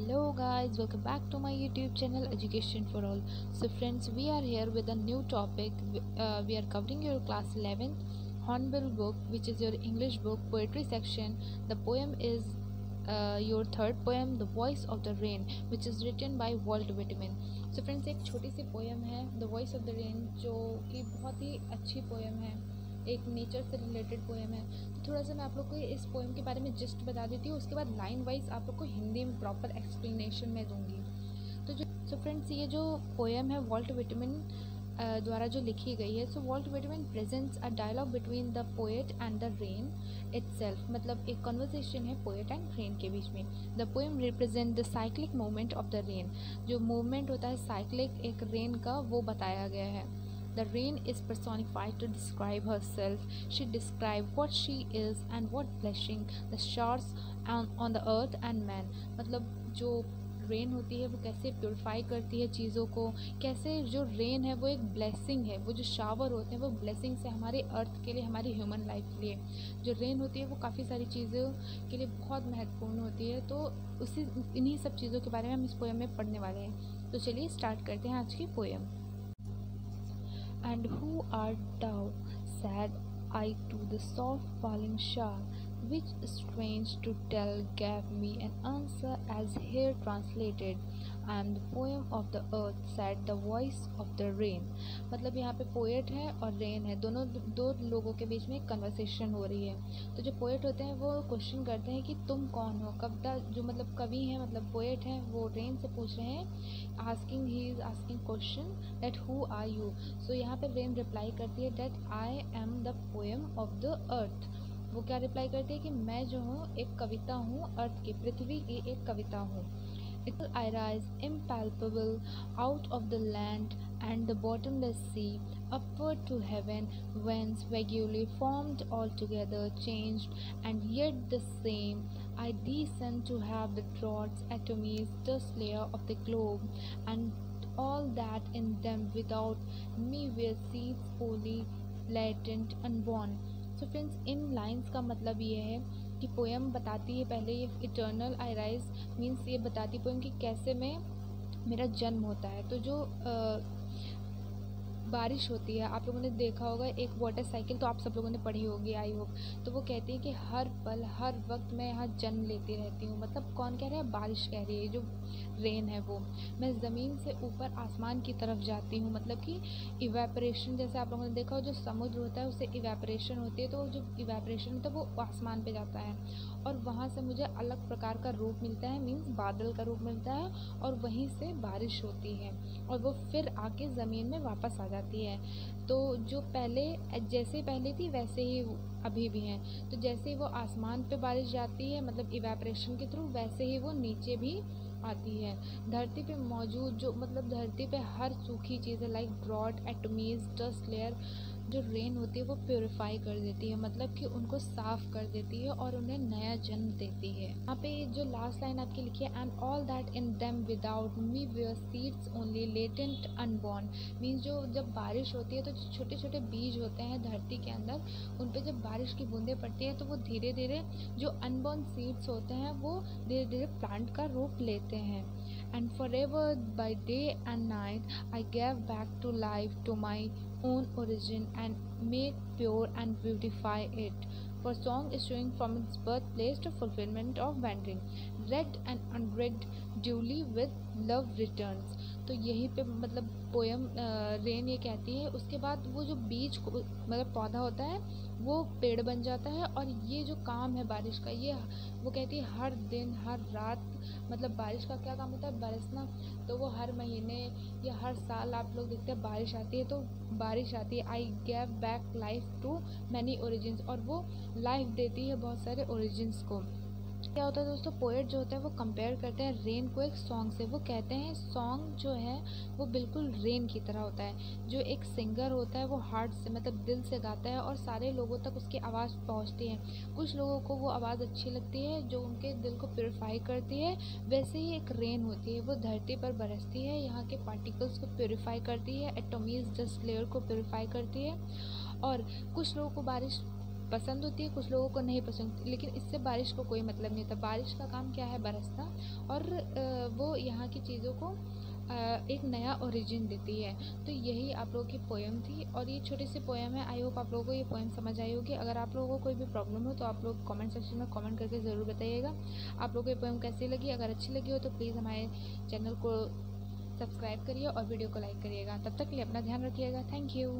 Hello guys, welcome back to my YouTube channel Education for All. So friends, we are here with a new topic. We are covering your class 11 Hornbill book, which is your English book poetry section. The poem is your third poem, The Voice of the Rain, which is written by Walt Whitman. So friends, एक छोटी सी poem है The Voice of the Rain, जो कि बहुत ही अच्छी poem है, एक nature से रिलेटेड पोएम है। तो थोड़ा सा मैं आप लोग को इस पोएम के बारे में जस्ट बता देती हूँ, उसके बाद लाइन वाइज आप लोग को हिंदी में प्रॉपर एक्सप्लेनेशन में दूंगी। तो फ्रेंड्स, ये जो पोएम है वॉल्ट विटमैन द्वारा जो लिखी गई है। So Walt Whitman presents a dialogue between the poet and the rain itself, मतलब एक कन्वर्सेशन है पोएट एंड रेन के बीच में। The poem represent the cyclic movement of the rain, जो मूवमेंट होता है साइक्लिक एक रेन का, वो बताया गया है। The rain is personified to describe herself. She describes what she is and what blessing the showers on the earth and man. मतलब जो रेन होती है वो कैसे प्योरीफाई करती है चीज़ों को, कैसे जो रेन है वो एक ब्लेसिंग है, वो जो शावर होते हैं वो ब्लेसिंग्स है हमारे अर्थ के लिए, हमारी ह्यूमन लाइफ के लिए। जो रेन होती है वो काफ़ी सारी चीज़ों के लिए बहुत महत्वपूर्ण होती है। तो इन्हीं सब चीज़ों के बारे में हम इस पोएम में पढ़ने वाले हैं। तो चलिए स्टार्ट करते हैं आज की poem. And who art thou, said I to the soft falling shower, which strange to tell gave me an answer as here translated. I am the poem of the earth, said the voice of the rain. मतलब यहाँ पे poet है और rain है, दोनों दो लोगों के बीच में एक कन्वर्सेशन हो रही है। तो जो पोएट होते हैं वो क्वेश्चन करते हैं कि तुम कौन हो। कविता जो मतलब कवि हैं, मतलब पोएट हैं, वो रेन से पूछ रहे हैं, he is asking question that who are you. So यहाँ पे रेन रिप्लाई करती है that I am the poem of the earth. वो क्या रिप्लाई करती है कि मैं जो हूँ एक कविता हूँ, अर्थ की, पृथ्वी की एक कविता हूँ। It I rise impalpable out of the land and the bottomless sea, upward to heaven, whence vaguely formed altogether changed, and yet the same. I descend to have the droughts, atomies, dust layer of the globe, and all that in them without me were seeds wholly latent, unborn. So friends, इन lines का मतलब ये है कि poem बताती है पहले ये इटर्नल आई राइज मीन्स ये बताती है पोएम कि कैसे मेरा जन्म होता है। तो जो बारिश होती है, आप लोगों ने देखा होगा एक वाटर साइकिल, तो आप सब लोगों ने पढ़ी होगी आई होप। तो वो कहती है कि हर पल हर वक्त मैं यहाँ जन्म लेती रहती हूँ। मतलब कौन कह रहा है? बारिश कह रही है, जो रेन है वो। मैं ज़मीन से ऊपर आसमान की तरफ जाती हूँ, मतलब कि इवेपरेशन, जैसे आप लोगों ने देखा हो जो समुद्र होता है उससे इवेपरेशन होती है, तो जो इवेपरेशन होता है वो आसमान पे जाता है और वहाँ से मुझे अलग प्रकार का रूप मिलता है, मीन्स बादल का रूप मिलता है, और वहीं से बारिश होती है और वो फिर आके ज़मीन में वापस आ जाती है। तो जो पहले जैसे पहले थी वैसे ही अभी भी हैं। तो जैसे ही वो आसमान पे बारिश जाती है, मतलब इवेपरेशन के थ्रू, वैसे ही वो नीचे भी आती है। धरती पे मौजूद जो मतलब धरती पे हर सूखी चीज़ है, लाइक ड्रॉट, एटमीज, डस्ट लेयर, जो रेन होती है वो प्योरीफाई कर देती है, मतलब कि उनको साफ कर देती है और उन्हें नया जन्म देती है। यहाँ पे जो लास्ट लाइन आपकी लिखी है, and all that in them without me where seeds only latent unborn, means जो जब बारिश होती है तो छोटे छोटे बीज होते हैं धरती के अंदर, उन पे जब बारिश की बूंदें पड़ती हैं तो वो धीरे धीरे जो अनबॉर्न सीड्स होते हैं वो धीरे धीरे प्लांट का रूप लेते हैं। And forever by day and night I gave back to life, to my own origin, and make pure and beautify it. For song is showing from its birthplace to fulfillment of wandering, read and unread duly with love returns. तो यही पे मतलब poem rain ये कहती है। उसके बाद वो जो बीज को मतलब पौधा होता है वो पेड़ बन जाता है, और ये जो काम है बारिश का, ये वो कहती है हर दिन हर रात, मतलब बारिश का क्या काम होता है? बरसना। तो वो हर महीने या हर साल आप लोग देखते हैं बारिश आती है, तो बारिश आती है। I gave back life to many origins, और वो लाइफ देती है बहुत सारे ओरिजिन्स को। क्या होता है दोस्तों, पोएट जो होता है वो कंपेयर करते हैं रेन को एक सॉन्ग से। वो कहते हैं सॉन्ग जो है वो बिल्कुल रेन की तरह होता है। जो एक सिंगर होता है वो हार्ट से मतलब दिल से गाता है और सारे लोगों तक उसकी आवाज़ पहुंचती है। कुछ लोगों को वो आवाज़ अच्छी लगती है जो उनके दिल को प्योरीफाई करती है। वैसे ही एक रेन होती है, वो धरती पर बरसती है, यहाँ के पार्टिकल्स को प्योरीफाई करती है, एटॉमीज, डस्ट लेयर को प्योरीफाई करती है। और कुछ लोगों को बारिश पसंद होती है, कुछ लोगों को नहीं पसंद, लेकिन इससे बारिश को कोई मतलब नहीं होता। बारिश का काम क्या है? बरसना, और वो यहाँ की चीज़ों को एक नया ओरिजिन देती है। तो यही आप लोगों की पोएम थी, और ये छोटी सी पोएम है। आई होप आप लोगों को ये पोएम समझ आई होगी। अगर आप लोगों को कोई भी प्रॉब्लम हो तो आप लोग कमेंट सेक्शन में कमेंट करके ज़रूर बताइएगा आप लोगों को ये पोएम कैसी लगी। अगर अच्छी लगी हो तो प्लीज़ हमारे चैनल को सब्सक्राइब करिए और वीडियो को लाइक करिएगा। तब तक के लिए अपना ध्यान रखिएगा। Thank you.